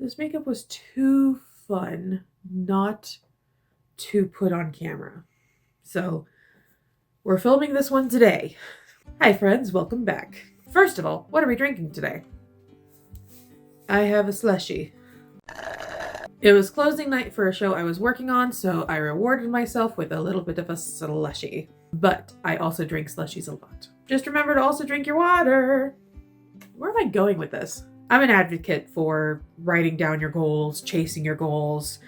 This makeup was too fun not to put on camera. So we're filming this one today. Hi friends, welcome back. First of all, what are we drinking today? I have a slushie. It was closing night for a show I was working on, so I rewarded myself with a little bit of a slushie. But I also drink slushies a lot. Just remember to also drink your water. Where am I going with this? I'm an advocate for writing down your goals, chasing your goals,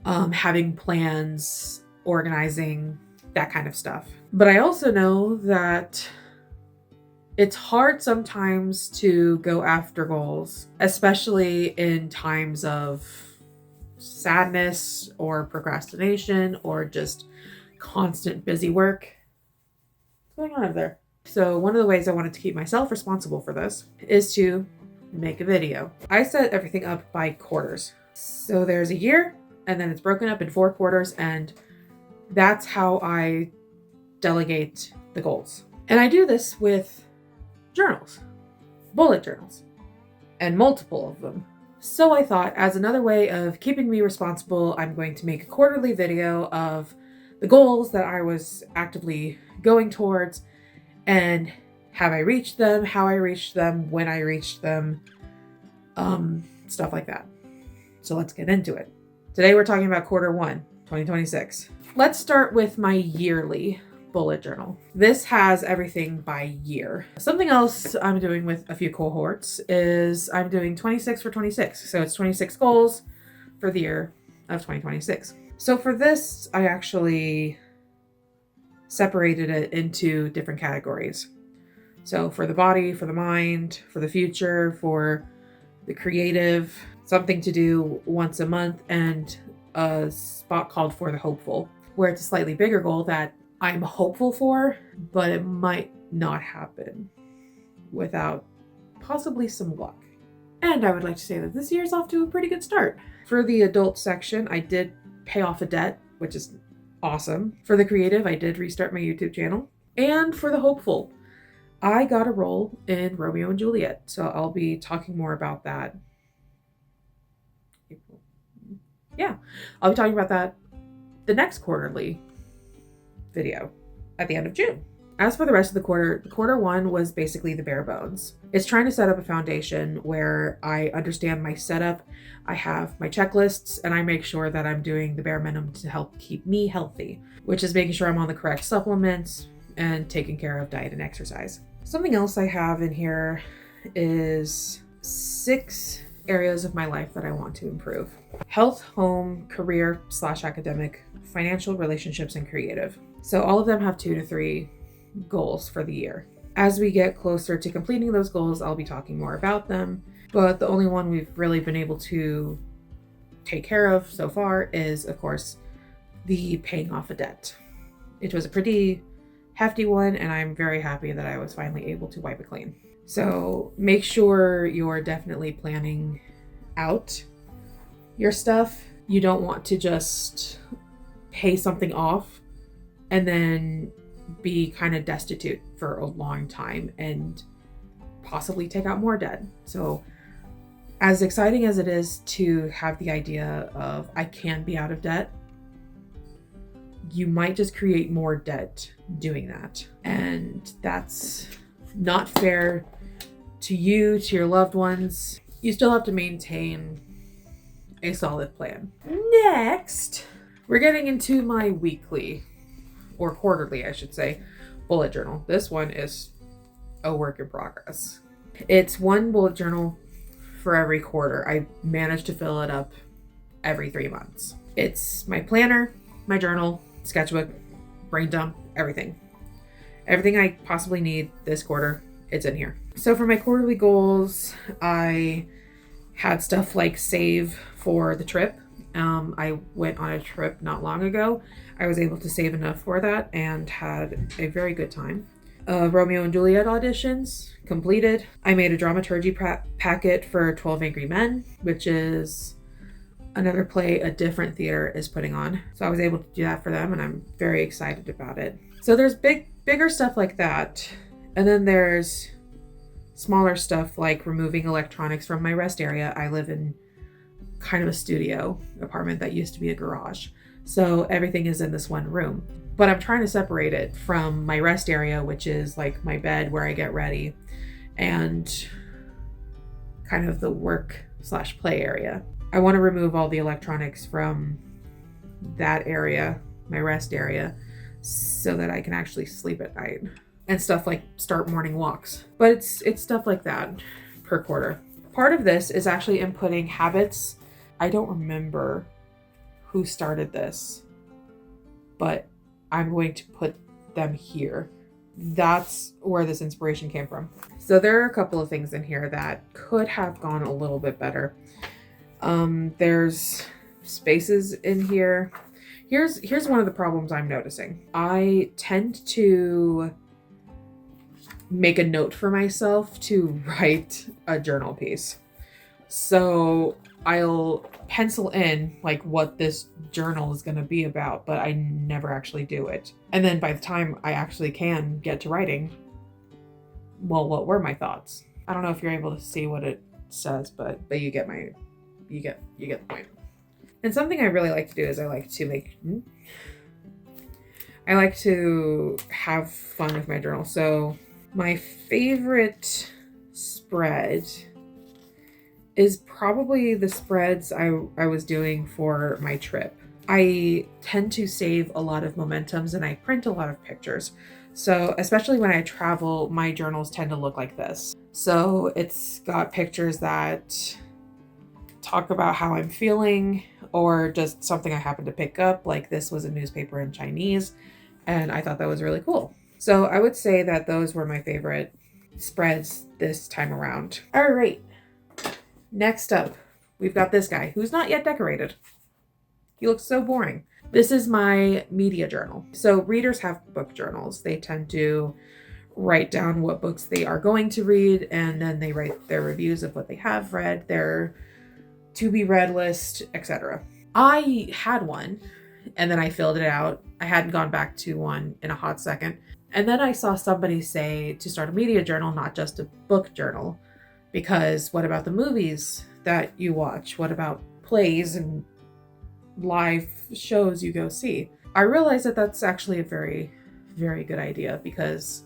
having plans, organizing, that kind of stuff. But I also know that it's hard sometimes to go after goals, especially in times of sadness or procrastination or just constant busy work. What's going on over there? So one of the ways I wanted to keep myself responsible for this is to make a video. I set everything up by quarters. So there's a year and then it's broken up in 4 quarters, and that's how I delegate the goals. And I do this with journals, bullet journals, and multiple of them. So I thought, as another way of keeping me responsible, I'm going to make a quarterly video of the goals that I was actively going towards and have I reached them, how I reached them, when I reached them, stuff like that. So let's get into it. Today we're talking about quarter 1, 2026. Let's start with my yearly bullet journal. This has everything by year. Something else I'm doing with a few cohorts is I'm doing 26 for 26. So it's 26 goals for the year of 2026. So for this, I actually separated it into different categories. So for the body, for the mind, for the future, for the creative, something to do once a month, and a spot called for the hopeful, where it's a slightly bigger goal that I'm hopeful for, but it might not happen without possibly some luck. And I would like to say that this year's off to a pretty good start. For the adult section, I did pay off a debt, which is awesome. For the creative, I did restart my YouTube channel. And for the hopeful, I got a role in Romeo and Juliet, so I'll be talking more about that. Yeah, I'll be talking about that the next quarterly video at the end of June. As for the rest of the quarter 1 was basically the bare bones. It's trying to set up a foundation where I understand my setup, I have my checklists, and I make sure that I'm doing the bare minimum to help keep me healthy, which is making sure I'm on the correct supplements and taking care of diet and exercise. Something else I have in here is 6 areas of my life that I want to improve. Health, home, career / academic, financial, relationships, and creative. So all of them have 2 to 3 goals for the year. As we get closer to completing those goals, I'll be talking more about them. But the only one we've really been able to take care of so far is, of course, the paying off a debt. It was a pretty hefty one, and I'm very happy that I was finally able to wipe it clean. So make sure you're definitely planning out your stuff. You don't want to just pay something off and then be kind of destitute for a long time and possibly take out more debt. So as exciting as it is to have the idea of I can be out of debt, you might just create more debt doing that. And that's not fair to you, to your loved ones. You still have to maintain a solid plan. Next, we're getting into my weekly, or quarterly, I should say, bullet journal. This one is a work in progress. It's 1 bullet journal for every quarter. I managed to fill it up every 3 months. It's my planner, my journal, sketchbook, brain dump, everything. Everything I possibly need this quarter, it's in here. So for my quarterly goals, I had stuff like save for the trip. I went on a trip not long ago. I was able to save enough for that and had a very good time. Romeo and Juliet auditions completed. I made a dramaturgy packet for 12 Angry Men, which is another play a different theater is putting on. So I was able to do that for them, and I'm very excited about it. So there's bigger stuff like that. And then there's smaller stuff like removing electronics from my rest area. I live in kind of a studio apartment that used to be a garage. So everything is in this one room. But I'm trying to separate it from my rest area, which is like my bed where I get ready, and kind of the work/play area. I want to remove all the electronics from that area, my rest area, so that I can actually sleep at night. And stuff like start morning walks. But it's stuff like that per quarter. Part of this is actually inputting habits. I don't remember who started this, but I'm going to put them here. That's where this inspiration came from. So there are a couple of things in here that could have gone a little bit better. There's spaces in here. Here's one of the problems I'm noticing. I tend to make a note for myself to write a journal piece. So I'll pencil in like what this journal is going to be about, but I never actually do it. And then by the time I actually can get to writing, well, what were my thoughts? I don't know if you're able to see what it says, but you get the point. And something I really like to do is I like to have fun with my journal. So my favorite spread is probably the spreads I was doing for my trip. I tend to save a lot of momentums and I print a lot of pictures. So especially when I travel, my journals tend to look like this. So it's got pictures that talk about how I'm feeling or just something I happened to pick up. Like this was a newspaper in Chinese and I thought that was really cool. So I would say that those were my favorite spreads this time around. All right. Next up, we've got this guy who's not yet decorated. He looks so boring. This is my media journal. So readers have book journals. They tend to write down what books they are going to read, and then they write their reviews of what they have read, their to be read list, etc. I had one, and then I filled it out. I hadn't gone back to one in a hot second. And then I saw somebody say to start a media journal, not just a book journal. Because what about the movies that you watch? What about plays and live shows you go see? I realized that that's actually a very, very good idea, because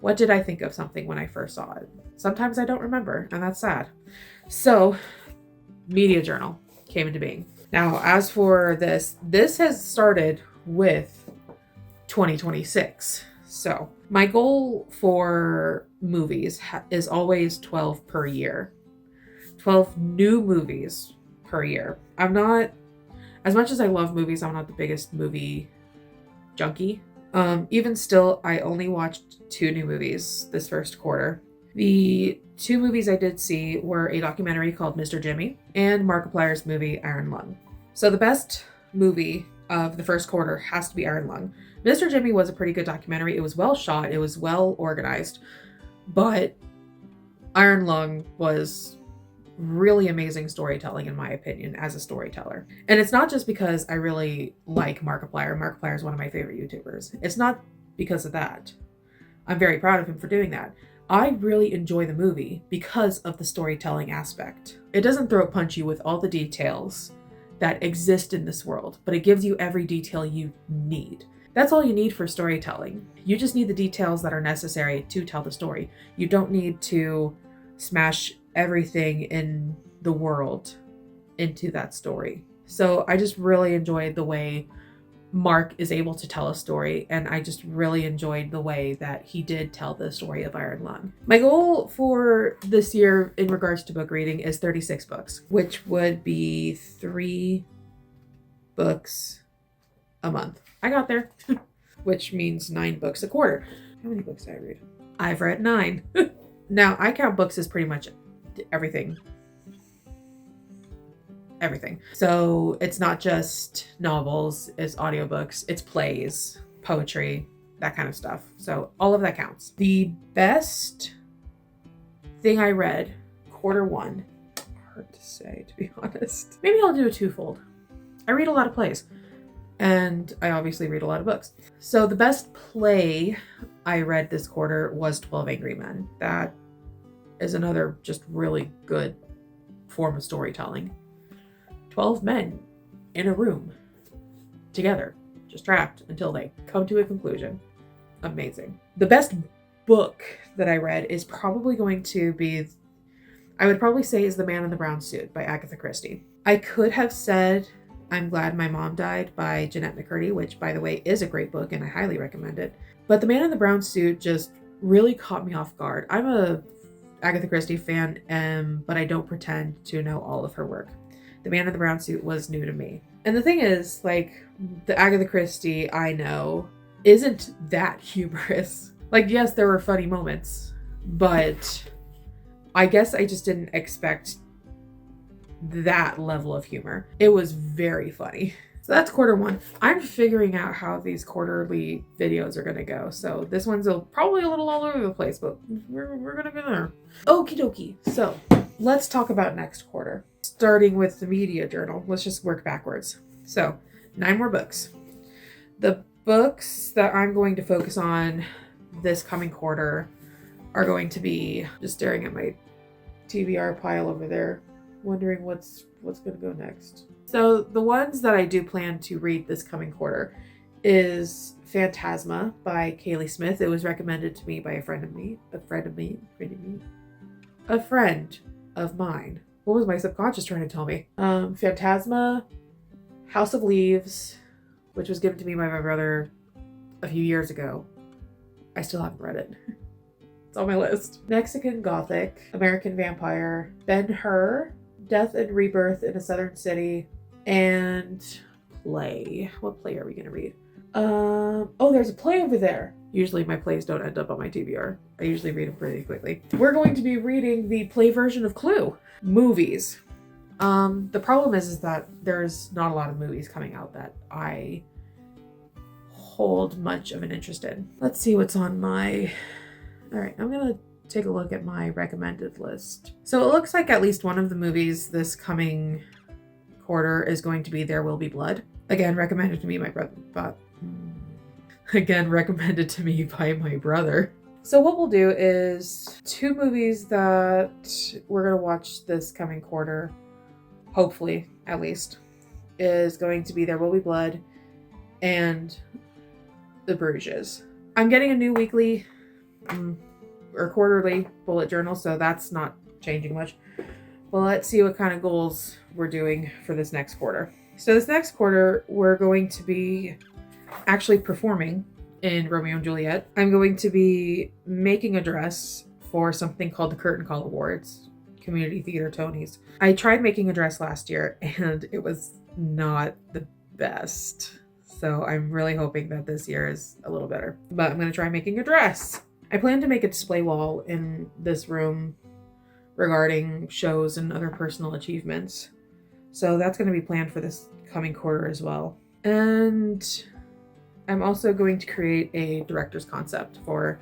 what did I think of something when I first saw it? Sometimes I don't remember, and that's sad. So, media journal came into being. Now, as for this has started with 2026. So my goal for movies is always 12 per year. 12 new movies per year. I'm not, as much as I love movies, I'm not the biggest movie junkie. Even still, I only watched 2 new movies this first quarter. The 2 movies I did see were a documentary called Mr. Jimmy and Markiplier's movie Iron Lung. So the best movie of the first quarter has to be Iron Lung. Mr. Jimmy was a pretty good documentary. It was well shot. It was well organized. But Iron Lung was really amazing storytelling, in my opinion, as a storyteller. And it's not just because I really like Markiplier. Markiplier is one of my favorite YouTubers. It's not because of that. I'm very proud of him for doing that. I really enjoy the movie because of the storytelling aspect. It doesn't throat punch you with all the details that exist in this world, but it gives you every detail you need. That's all you need for storytelling. You just need the details that are necessary to tell the story. You don't need to smash everything in the world into that story. So I just really enjoyed the way Mark is able to tell a story, and I just really enjoyed the way that he did tell the story of Iron Lung. My goal for this year in regards to book reading is 36 books, which would be 3 books a month. I got there, which means 9 books a quarter. How many books did I read? I've read 9. Now, I count books as pretty much everything. Everything. So it's not just novels, it's audiobooks, it's plays, poetry, that kind of stuff. So all of that counts. The best thing I read quarter 1, hard to say, to be honest. Maybe I'll do a twofold. I read a lot of plays, and I obviously read a lot of books. So the best play I read this quarter was 12 Angry Men. That is another just really good form of storytelling. 12 men in a room together, just trapped until they come to a conclusion. Amazing. The best book that I read is probably going to be, I would probably say, is The Man in the Brown Suit by Agatha Christie. I could have said I'm Glad My Mom Died by Jeanette McCurdy, which, by the way, is a great book and I highly recommend it. But The Man in the Brown Suit just really caught me off guard. I'm a Agatha Christie fan, but I don't pretend to know all of her work. The Man in the Brown Suit was new to me. And the thing is, like, the Agatha Christie I know isn't that humorous. Like, yes, there were funny moments, but I guess I just didn't expect that level of humor. It was very funny. So that's quarter one. I'm figuring out how these quarterly videos are going to go. So this one's probably a little all over the place, but we're going to get there. Okie dokie. So let's talk about next quarter. Starting with the media journal. Let's just work backwards. So 9 more books. The books that I'm going to focus on this coming quarter are going to be, just staring at my TBR pile over there, wondering what's going to go next. So the ones that I do plan to read this coming quarter is Phantasma by Kaylee Smith. It was recommended to me by a friend of mine. What was my subconscious trying to tell me? Phantasma, House of Leaves, which was given to me by my brother a few years ago. I still haven't read it. It's on my list. Mexican Gothic, American Vampire, Ben-Hur, Death and Rebirth in a Southern City, and play. What play are we going to read? Oh, there's a play over there. Usually my plays don't end up on my TBR. I usually read them pretty quickly. We're going to be reading the play version of Clue. Movies. The problem is that there's not a lot of movies coming out that I hold much of an interest in. Let's see what's on my... All right, I'm going to take a look at my recommended list. So it looks like at least one of the movies this coming quarter is going to be There Will Be Blood. Again, recommended to me by my brother. So what we'll do is 2 movies that we're going to watch this coming quarter, hopefully at least, is going to be There Will Be Blood and The Bruges. I'm getting a new weekly or quarterly bullet journal, so that's not changing much. Well, let's see what kind of goals we're doing for this next quarter. So this next quarter, we're going to be actually performing in Romeo and Juliet. I'm going to be making a dress for something called the Curtain Call Awards, Community Theater Tonys. I tried making a dress last year and it was not the best. So I'm really hoping that this year is a little better. But I'm going to try making a dress. I plan to make a display wall in this room regarding shows and other personal achievements. So that's going to be planned for this coming quarter as well. And I'm also going to create a director's concept for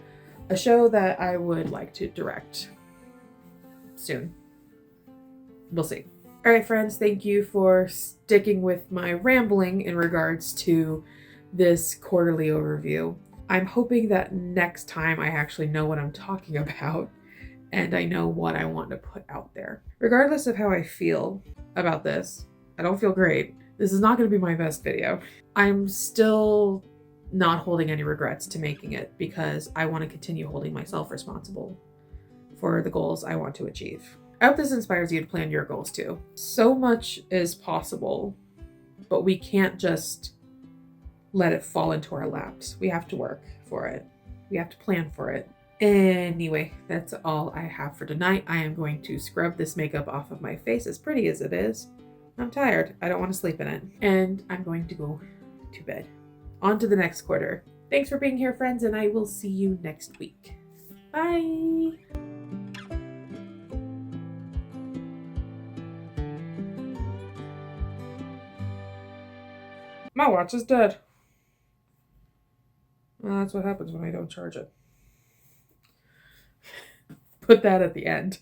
a show that I would like to direct soon. We'll see. All right, friends, thank you for sticking with my rambling in regards to this quarterly overview. I'm hoping that next time I actually know what I'm talking about and I know what I want to put out there. Regardless of how I feel about this, I don't feel great. This is not going to be my best video. I'm still not holding any regrets to making it because I want to continue holding myself responsible for the goals I want to achieve. I hope this inspires you to plan your goals too. So much is possible, but we can't just let it fall into our laps. We have to work for it. We have to plan for it. Anyway, that's all I have for tonight. I am going to scrub this makeup off of my face, as pretty as it is. I'm tired. I don't want to sleep in it. And I'm going to go to bed. On to the next quarter. Thanks for being here, friends, and I will see you next week. Bye! My watch is dead. Well, that's what happens when I don't charge it. Put that at the end.